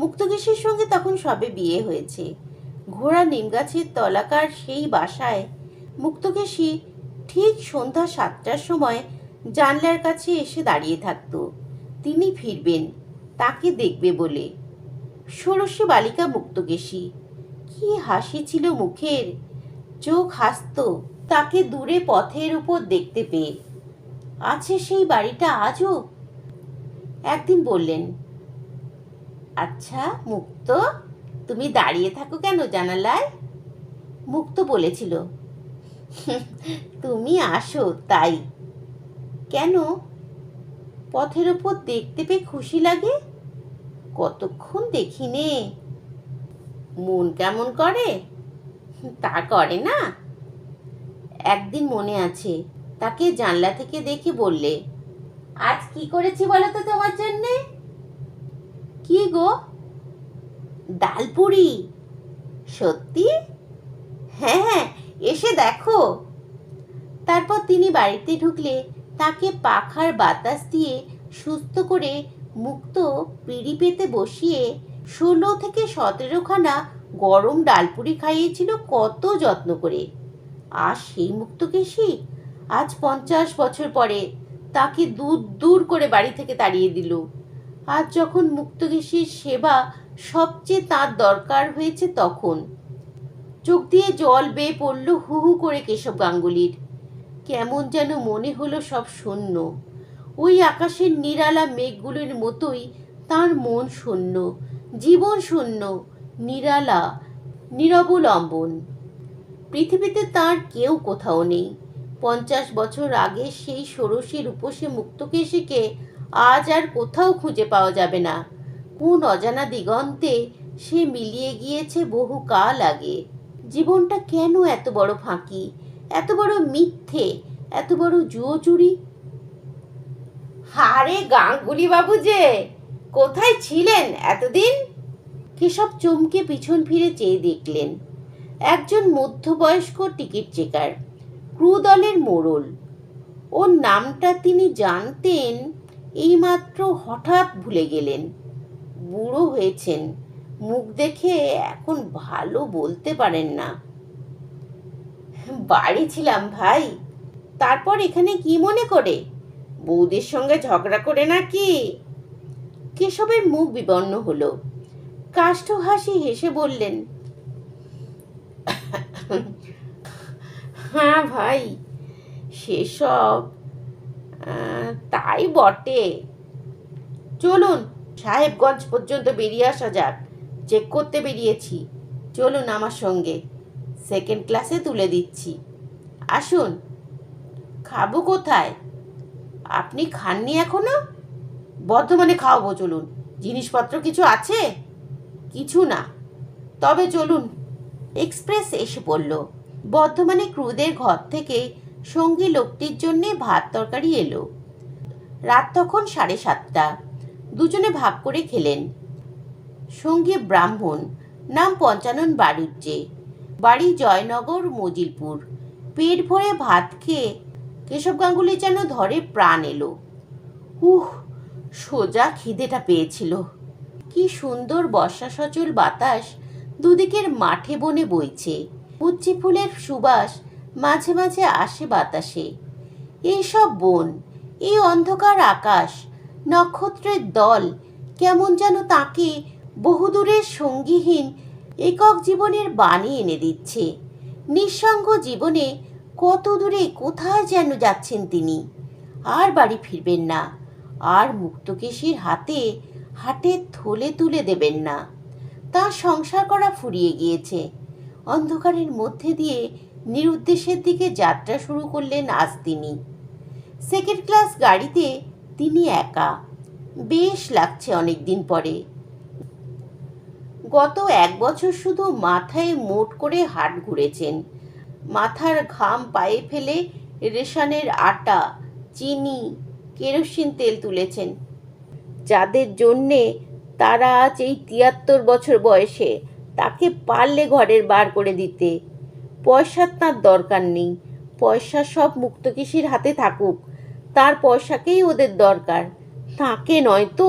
Speaker 1: মুক্তকেশীর সঙ্গে তখন সবে বিয়ে হয়েছে। ঘোড়া নিম গাছের তলাকার সেই বাসায় মুক্তকেশী ঠিক সন্ধ্যা 7টার সময় জানলার কাছে এসে দাঁড়িয়ে থাকত। তিনি ফিরবেন, তাকে দেখবে বলে। ষোড়শী বালিকা মুক্তকেশী। কি হাসি ছিল মুখের, চোখ হাসত তাকে দূরে পথের উপর দেখতে পেয়ে। আছে সেই বাড়িটা আজও। একদিন বললেন, আচ্ছা মুক্ত, তুমি দাঁড়িয়ে থাকো কেন জানালায়? মুক্ত বলেছিল, তুমি আসো তাই। কেন? পথের উপর দেখতে পেয়ে খুশি লাগে। কতক্ষণ দেখি নে। মন কেমন করে? তা করে না। একদিন মনে আছে, তাকে জানলা থেকে দেখে বললে, আজ কি করেছি বলো তো তোমার জন্যে? কি গো? ডালপুরি। সত্যি? হ্যাঁ, এসে দেখো। তারপর তিনি বাড়িতে ঢুকলে তাকে পাখার বাতাস দিয়ে সুস্থ করে মুক্ত পিঁড়ি পেতে বসিয়ে 16 থেকে 17খানা গরম ডালপুরি খাইয়েছিল কত যত্ন করে। আর সেই মুক্তকেশী আজ 50 বছর পরে তাকে দূর দূর করে বাড়ি থেকে তাড়িয়ে দিল। আজ যখন মুক্তকেশীর সেবা সবচেয়ে তার দরকার হয়েছে, তখন চোখ দিয়ে জল বেয়ে পড়ল হু হু করে কেশব গাঙ্গুলির। কেমন যেন মনে হলো সব শূন্য। ওই আকাশের নিরালা মেঘগুলোর মতোই তার মন শূন্য, জীবন শূন্য, নিরালা, নিরবলম্বন। পৃথিবীতে তার কেউ কোথাও নেই। 50 বছর আগে সেই ষোড়শী রূপসী মুক্তকেশীকে আজ আর কোথাও খুঁজে পাওয়া যাবে না। কোন অজানা দিগন্তে সে মিলিয়ে গিয়েছে বহু কাল আগে। জীবনটা কেন এত বড় ফাঁকি, এত বড় মিথ্যে, এত বড় জুয়োচুরি? হারে গাঙ্গুলি বাবু যে, কোথায় ছিলেন এতদিন? কেশব চমকে পিছন ফিরে চেয়ে দেখলেন একজন মধ্যবয়স্ক টিকিট চেকার, ক্রু দলের মোড়ল। ওর নামটা তিনি জানতেন, এইমাত্র হঠাৎ ভুলে গেলেন। বুড়ো হয়েছেন, মুখ দেখে এখন ভালো বলতে পারেন না। বাড়ি ছিলাম ভাই। তারপর এখানে কি মনে করে? বৌদির সঙ্গে ঝগড়া করে নাকি? কেশবের মুখ বিবর্ণ হলো। কাষ্ঠ হাসি হেসে বললেন, হ্যাঁ ভাই, সেসব তাই বটে। চলুন সাহেবগঞ্জ পর্যন্ত বেরিয়ে আসা যাক। চেক করতে বেরিয়েছি, চলুন আমার সঙ্গে। 2nd ক্লাসে তুলে দিচ্ছি। আসুন। খাবো কোথায়? আপনি খাননি এখনো? বর্ধমানে খাওয়াবো, চলুন। জিনিসপত্র কিছু আছে? কিছু না, তবে চলুন। এক্সপ্রেস এসে পড়ল। বর্ধমানে ক্রুদের ঘর থেকে সঙ্গী লোকটির জন্যে ভাত তরকারি এলো। রাত তখন 7:30। দুজনে ভাগ করে খেলেন। সঙ্গী ব্রাহ্মণ, নাম পঞ্চানন বাড়ুজ্জে, বাড়ি জয়নগর মজিলপুর। পেট ভরে ভাত খেয়ে কেশব গাঙ্গুলি যেন ধরে প্রাণ এলো। সোজা খিদেটা পেয়েছিল। কি সুন্দর বর্ষা সচল বাতাস দুদিকের মাঠে বনে বইছে। উচ্চি ফুলের সুবাস মাঝে মাঝে আসে বাতাসে। এই সব বন, এই অন্ধকার আকাশ, নক্ষত্রের দল কেমন যেন তাকে বহুদূরের সঙ্গীহীন একক জীবনের বাণী এনে দিচ্ছে। নিঃসঙ্গ জীবনে কত দূরে কোথায় যেন যাচ্ছেন তিনি, আর বাড়ি ফিরবেন না, আর মুক্তকেশীর হাতে হাটের থলে তুলে দেবেন না। তার সংসার করা ফুরিয়ে গিয়েছে। অন্ধকারের মধ্যে দিয়ে নিরুদ্দেশের দিকে যাত্রা শুরু করলেন আজ তিনি। সেকেন্ড ক্লাস গাড়িতে তিনি একা। বেশ লাগছে অনেক দিন পরে। গত 1 বছর শুধু মাথায় মোট করে হাট ঘুরেছেন। মাথার ঘাম পায়ে ফেলে রেশনের আটা, চিনি, কেরোসিন তেল তুলেছেন। যাদের জন্যে তারা আজ এই 73 বছর বয়সে, তাকে পারলে ঘরের বার করে দিতে। পয়সার তার দরকার নেই, পয়সা সব মুক্তকেশীর হাতে থাকুক, তার পয়সাকেই ওদের দরকার, তাকে নয় তো।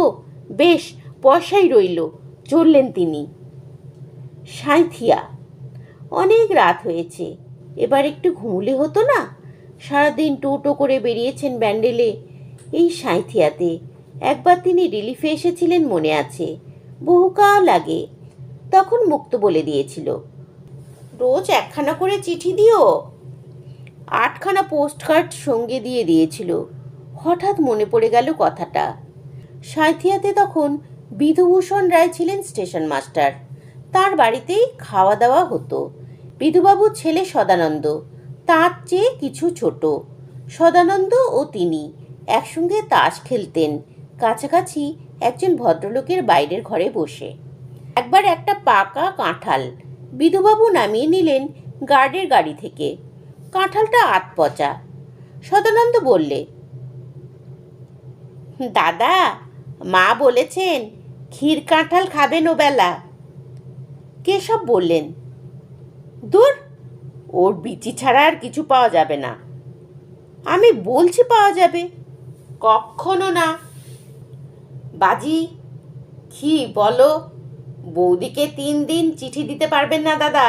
Speaker 1: বেশ, পয়সাই রইল, চললেন তিনি। সাঁইথিয়া। অনেক রাত হয়েছে, এবার একটু ঘুমুলে হতো না? সারাদিন টোটো করে বেরিয়েছেন ব্যান্ডেলে। এই সাঁইথিয়াতে একবার তিনি রিলিফে এসেছিলেন মনে আছে, বহুকাল আগে। তখন মুক্ত বলে দিয়েছিল, রোজ 1খানা করে চিঠি দিও। 8খানা পোস্টকার্ড সঙ্গে দিয়ে দিয়েছিল। হঠাৎ মনে পড়ে গেল কথাটা। সাঁইথিয়াতে তখন বিধুভূষণ রায় ছিলেন স্টেশন মাস্টার। তার বাড়িতেই খাওয়া দাওয়া হতো। বিধুবাবুর ছেলে সদানন্দ, তার চেয়ে কিছু ছোট। সদানন্দ ও তিনি একসঙ্গে তাস খেলতেন কাছাকাছি একজন ভদ্রলোকের বাইরের ঘরে বসে। একবার একটা পাকা কাঁঠাল বিধুবাবু নামিয়ে নিলেন গার্ডের গাড়ি থেকে। কাঁঠালটা আধপচা। সদানন্দ বললে, দাদা, মা বলেছেন ক্ষীর কাঁঠাল খাবেন ওবেলা। কেশব বললেন, দূর, ওর বিচি ছাড়া আর কিছু পাওয়া যাবে না। আমি বলছি পাওয়া যাবে। কখনো না। বাজি, কি বলো? বৌদিকে 3 দিন চিঠি দিতে পারবেন না দাদা?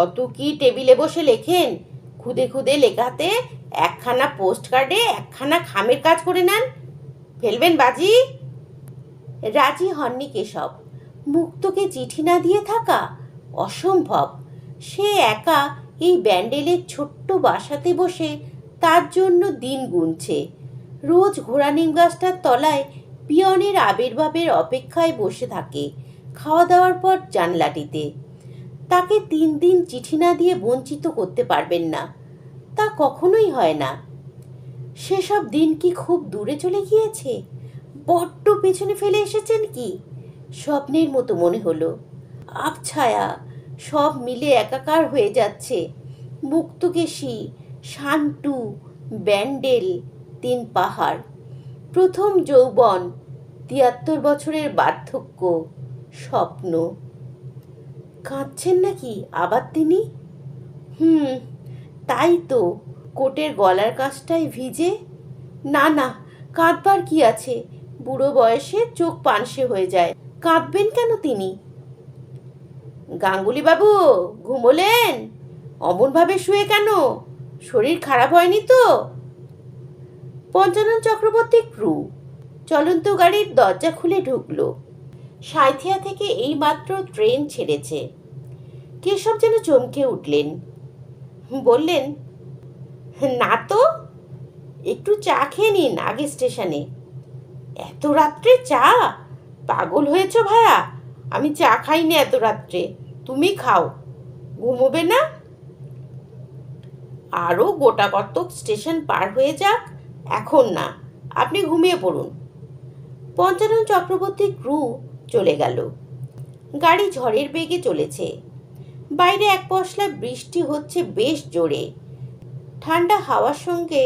Speaker 1: অত কি টেবিলে বসে লেখেন? খুদে খুদে লেখাতে 1খানা পোস্টকার্ডে 1খানা খামের কাজ করে নেন। ফেলবেন বাজি? রাজি হননি কেশব। মুক্তকে চিঠি না দিয়ে থাকা অসম্ভব। সে একা এই ব্যান্ডেলের ছোট্ট বাসাতে বসে তার জন্য দিন গুনছে। রোজ ঘোড়া নিম গাছটার তলায় পিয়নের আবির্ভাবের অপেক্ষায় বসে থাকে খাওয়া দাওয়ার পর জানলাটিতে। তাকে 3 দিন চিঠি না দিয়ে বঞ্চিত করতে পারবেন না, তা কখনোই হয় না। সেসব দিন কি খুব দূরে চলে গিয়েছে? বড্ড পেছনে ফেলে এসেছেন কি? স্বপ্নের মতো মনে হলো। আবছায়া সব মিলে একাকার হয়ে যাচ্ছে। মুক্তকেশী, শান্টু, ব্যান্ডেল, 3 পাহাড়। প্রথম যৌবন, 73 বছরের বার্ধক্য, স্বপ্ন। কাঁদছেন নাকি আবার তিনি? তাই তো, কোটের গলার কাছটাই ভিজে। না না, কাঁদবার কি আছে? বুড়ো বয়সে চোখ পানসে হয়ে যায়, কাঁদবেন কেন তিনি? গাঙ্গুলি বাবু, ঘুমোলেন? অমনভাবে শুয়ে কেন? শরীর খারাপ হয়নি তো? পঞ্চানন চক্রবর্তী ক্রু চলন্ত গাড়ির দরজা খুলে ঢুকলো। সাঁইথিয়া থেকে এইমাত্র ট্রেন ছেড়েছে। কেশব যেন চমকে উঠলেন। বললেন, না তো, একটু চা খেয়ে নিন আগে স্টেশনে। এত রাত্রে চা? পাগল হয়েছ ভায়া? আমি চা খাই না এত রাত্রে, তুমি খাও। ঘুমোবে না? আরও গোটা কতক স্টেশন পার হয়ে যাক, এখন না, আপনি ঘুমিয়ে পড়ুন। পঞ্চানন চক্রবর্তী ক্রু চলে গেল। গাড়ি ঝড়ের বেগে চলেছে। বাইরে এক পশলা বৃষ্টি হচ্ছে বেশ জোরে। ঠান্ডা হাওয়ার সঙ্গে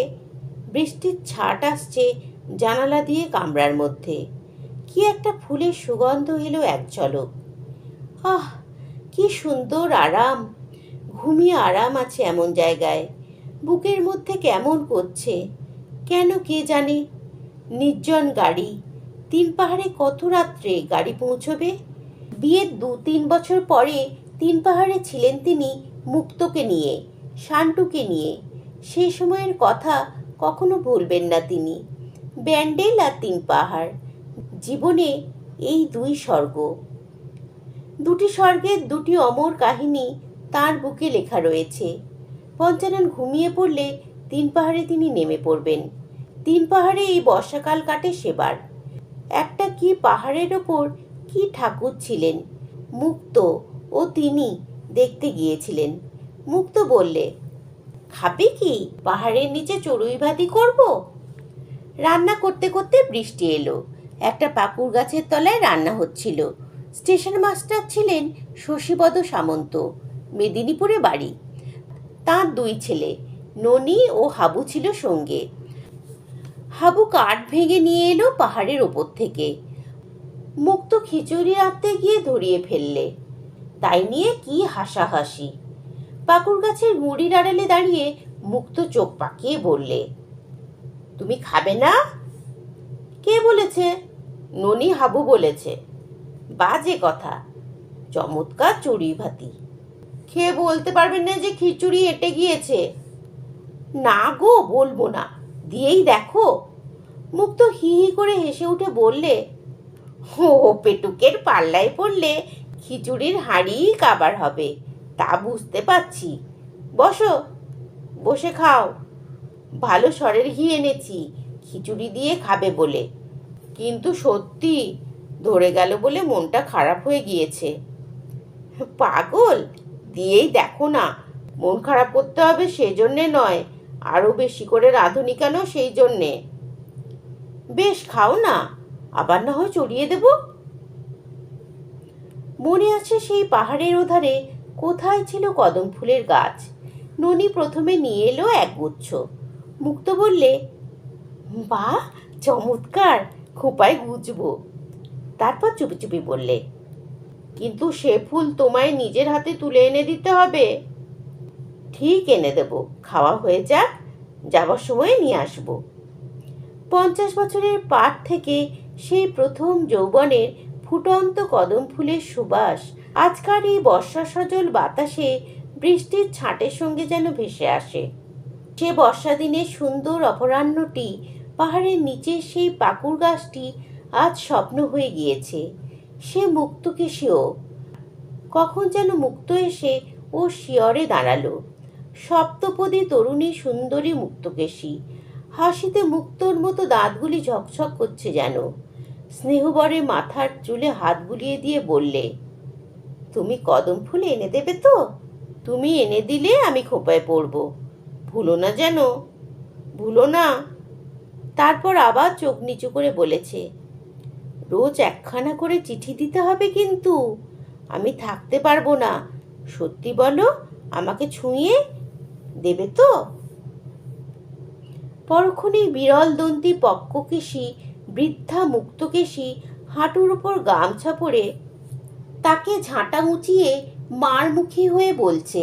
Speaker 1: বৃষ্টির ছাট আসছে জানালা দিয়ে কামরার মধ্যে। কি একটা ফুলের সুগন্ধ এলো এক ঝলক। আহ, কি সুন্দর আরাম! ঘুমিয়ে আরাম আছে এমন জায়গায়। বুকের মধ্যে কেমন করছে কেন কে জানে। নির্জন গাড়ি। 3 পাহাড়ে কত রাত্রে গাড়ি পৌঁছবে? বিয়ের 2-3 বছর পরে 3 পাহাড়ে ছিলেন তিনি মুক্তকে নিয়ে, শান্টুকে নিয়ে। সেই সময়ের কথা কখনো ভুলবেন না তিনি। ব্যান্ডেল আর 3 পাহাড়। জীবনে এই দুই স্বর্গ, দুটি স্বর্গের দুটি অমর কাহিনী তার বুকে লেখা রয়েছে। পঞ্চানন ঘুমিয়ে পড়লে তিন পাহাড়ে তিনি নেমে পড়বেন। তিন পাহাড়ে এই বর্ষাকাল কাটে সেবার। একটা কি পাহাড়ের ওপর কি ঠাকুর ছিলেন, মুক্ত ও তিনি দেখতে গিয়েছিলেন। মুক্ত বললে, খাবে কি? পাহাড়ের নিচে চড়ুই ভাতি করব। রান্না করতে করতে বৃষ্টি এলো। একটা পাকুড় গাছের তলায় রান্না হচ্ছিল। স্টেশন মাস্টার ছিলেন শশীপদ সামন্ত, মেদিনীপুরে বাড়ি। তাঁর দুই ছেলে ননি ও হাবু ছিল সঙ্গে। হাবু কাঠ ভেঙে নিয়ে এলো পাহাড়ের ওপর থেকে। মুক্ত খিচুড়ি রাঁধতে গিয়ে ধরিয়ে ফেললে। তাই নিয়ে কি হাসাহাসি। পাকুড় গাছের মুড়ির আড়ালে দাঁড়িয়ে মুক্ত চোখ পাকিয়ে বললে, তুমি খাবে না? কে বলেছে? ননি হাবু বলেছে। বাজে কথা, চমৎকার চড়ুই ভাতি। খেয়ে বলতে পারবেন না যে খিচুড়ি এঁটে গিয়েছে? না গো, বলবো না, দিয়েই দেখো। মুক্ত হি হি করে হেসে উঠে বললে, ও পেটুকের পাল্লায় পড়লে খিচুড়ির হাঁড়িই কাবার হবে, তা বুঝতে পারছি। বসো, বসে খাও। ভালো সরের ঘি এনেছি খিচুড়ি দিয়ে খাবে বলে, কিন্তু সত্যি ধরে গেল বলে মনটা খারাপ হয়ে গিয়েছে। পাগল, দিয়েই দেখো না। মন খারাপ করতে হবে সেজন্যে নয়, আরও বেশি করে রাঁধুনি কেন সেই জন্যে। বেশ, খাও না, আবার না হয় চড়িয়ে দেব। মনে আছে সেই পাহাড়ের ওধারে কোথায় ছিল কদম ফুলের গাছ। ননি প্রথমে নিয়ে এলো এক গুচ্ছ। মুক্ত বললে, বাহ, চমৎকার, খোঁপায় গুজবো। তারপর চুপি চুপি বললে, কিন্তু সে ফুল তোমায় নিজের হাতে তুলে এনে দিতে হবে। ঠিক এনে দেব, খাওয়া হয়ে যাক, যাবার সময় নিয়ে আসবো। 50 বছরের পার থেকে সেই প্রথম যৌবনের ফুটন্ত কদম ফুলের সুবাস আজকার এই বর্ষা সজল বাতাসে বৃষ্টির ছাঁটের সঙ্গে যেন ভেসে আসে। সে বর্ষা দিনের সুন্দর অপরাহ্নটি, পাহাড়ের নিচে সেই পাকুড় গাছটি আজ স্বপ্ন হয়ে গিয়েছে। সে মুক্তকেশীও। কখন যেন মুক্ত এসে ও শিয়রে দাঁড়ালো। সপ্তপদী তরুণী সুন্দরী মুক্তকেশী, হাসিতে মুক্তোর মতো দাঁতগুলি ঝকঝক করছে যেন। স্নেহবরে মাথার চুলে হাত বুলিয়ে দিয়ে বললে, তুমি কদম ফুল এনে দেবে তো? তুমি এনে দিলে আমি খোঁপায় পড়ব, ভুলো না যেন, ভুলো না। তারপর আবার চোখ নিচু করে বলেছে, রোজ একখানা করে চিঠি দিতে হবে কিন্তু, আমি থাকতে পারবো না। সত্যি বলো, আমাকে ছুঁয়ে দেবে তো? পরক্ষণেই বিরল দন্তি পক্ককেশী বৃদ্ধা মুক্তকেশী হাঁটুর উপর গামছা পরে তাকে ঝাঁটা উঁচিয়ে মারমুখী হয়ে বলছে,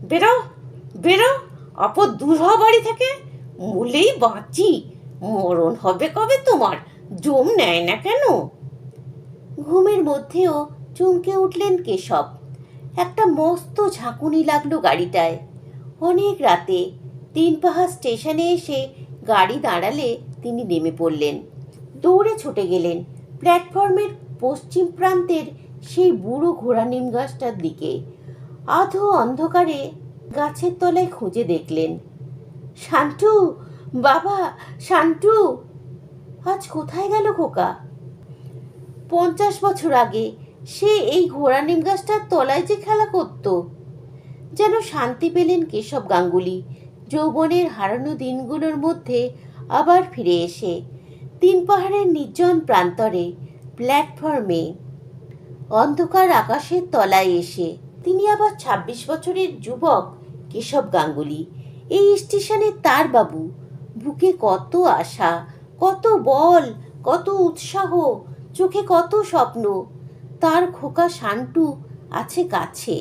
Speaker 1: বেরো, বেরো, অপর দূর হ বাড়ি থেকে, মূলেই বাঁচি, মরণ হবে কবে তোমার, জম নেয় না কেন? ঘুমের মধ্যেও চমকে উঠলেন কেশব। একটা মস্ত ঝাঁকুনি লাগলো গাড়িটায়। অনেক রাতে তিনপাহা স্টেশনে এসে গাড়ি দাঁড়ালে তিনি নেমে পড়লেন। দৌড়ে ছুটে গেলেন প্ল্যাটফর্মের পশ্চিম প্রান্তের সেই বুড়ো ঘোড়া নিম গাছটার দিকে। আধো অন্ধকারে গাছের তলায় খুঁজে দেখলেন, শান্টু, বাবা, শান্টু। আজ কোথায় গেল খোকা? 50 বছর আগে সে এই ঘোড়া নিম গাছটার তলায় যে খেলা করত। যেন শান্তি পেলেন কেশব গাঙ্গুলি যৌবনের হারানো দিনগুলোর মধ্যে আবার ফিরে এসে। তিন পাহাড়ের নির্জন প্রান্তরে, প্ল্যাটফর্মে, অন্ধকার আকাশের তলায় এসে তিনি আবার 26 বছরের যুবক কেশব গাঙ্গুলি। এই স্টেশনে তার বাবু, বুকে কত আশা, কত বল, কত উৎসাহ, চোখে কত স্বপ্ন। তার খোকা শান্টু আছে কাছে,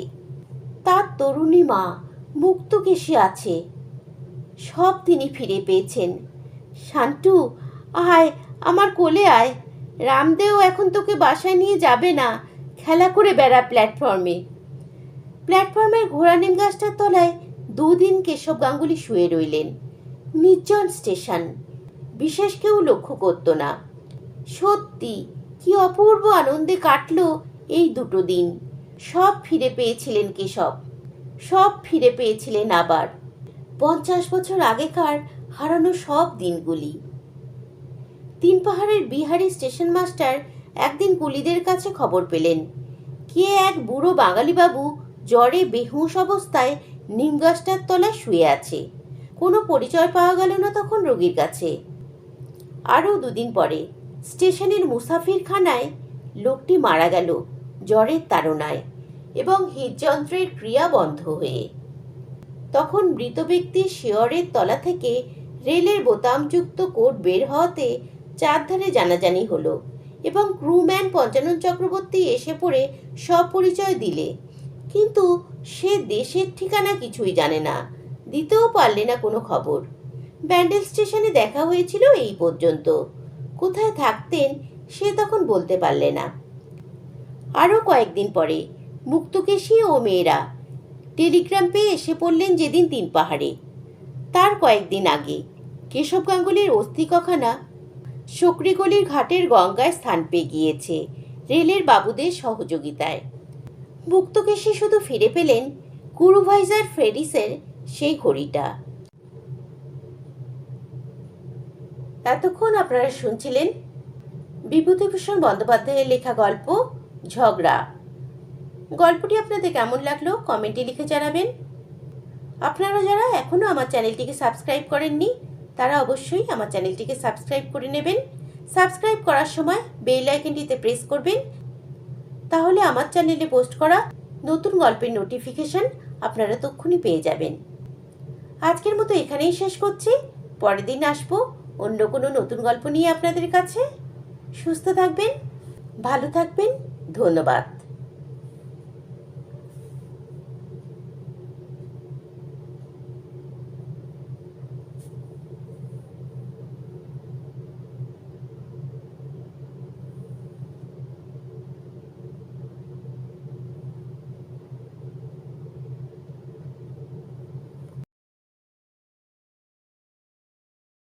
Speaker 1: তার তরুণী মা মুক্তকেশী আছে। সব তিনি ফিরে পেয়েছেন। শান্টু, আয়, আমার কোলে আয়। রামদেও এখন তোকে বাসায় নিয়ে যাবে না, খেলা করে বেড়া প্ল্যাটফর্মে। প্ল্যাটফর্মের ঘোড়া নিম গাছটার তলায় 2 দিন কেশব গাঙ্গুলি শুয়ে রইলেন। নির্জন স্টেশন, বিশেষ কেউ লক্ষ্য করত না। সত্যি কি অপূর্ব আনন্দে কাটলো এই দুটো দিন। সব ফিরে পেয়েছিলেন কেশব, সব ফিরে পেয়েছিলেন আবার 50 বছর আগেকার হারানো সব দিনগুলি। তিন পাহাড়ের বিহারি স্টেশন মাস্টার একদিন কুলিদের কাছে খবর পেলেন কে এক বুড়ো বাঙালি বাবু জ্বরে বেহুঁশ অবস্থায় নিমগাছটার তলায় শুয়ে আছে। কোনো পরিচয় পাওয়া গেল না তখন রোগীর কাছে। আরও দুদিন পরে স্টেশনের মুসাফিরখানায় লোকটি মারা গেল জ্বরের তাড়নায় এবং হৃদযন্ত্রের ক্রিয়া বন্ধ হয়ে। তখন মৃত ব্যক্তির শেয়রের তলা থেকে রেলের বোতামযুক্ত কোট বের হওয়াতে চারধারে জানাজানি হলো এবং ক্রুম্যান পঞ্চানন চক্রবর্তী এসে পড়ে সব পরিচয় দিলে, কিন্তু সে দেশের ঠিকানা কিছুই জানে না, দিতেও পারলে না কোনো খবর। ব্যান্ডেল স্টেশনে দেখা হয়েছিল এই পর্যন্ত, কোথায় থাকতেন সে তখন বলতে পারলে না। আরও কয়েকদিন পরে মুক্তকেশী ও মেয়েরা টেলিগ্রাম পেয়ে এসে পড়লেন যেদিন তিন পাহাড়ে। তার কয়েকদিন আগে কেশব গাঙ্গুলির অস্থি কখানা সকরিগলির ঘাটের গঙ্গায় স্থান পেয়ে গিয়েছে রেলের বাবুদের সহযোগিতায়। মুক্তকেশী শুধু ফিরে পেলেন গুরুভাইজার ফেরিসের সেই ঘড়িটা। এতক্ষণ আপনারা শুনছিলেন বিভূতিভূষণ বন্দ্যোপাধ্যায়ের লেখা গল্প ঝগড়া। গল্পটি আপনাদের কেমন লাগলো কমেন্টে লিখে জানাবেন। আপনারা যারা এখনও আমার চ্যানেলটিকে সাবস্ক্রাইব করেননি তারা অবশ্যই আমার চ্যানেলটিকে সাবস্ক্রাইব করে নেবেন। সাবস্ক্রাইব করার সময় বেল আইকনটিতে প্রেস করবেন, তাহলে আমার চ্যানেলে পোস্ট করা নতুন গল্পের নোটিফিকেশন আপনারা তক্ষুনি পেয়ে যাবেন। আজকের মতো এখানেই শেষ করছি। পরের দিন আসবো অন্য কোনো নতুন গল্প নিয়ে আপনাদের কাছে। সুস্থ থাকবেন, ভালো থাকবেন, ধন্যবাদ।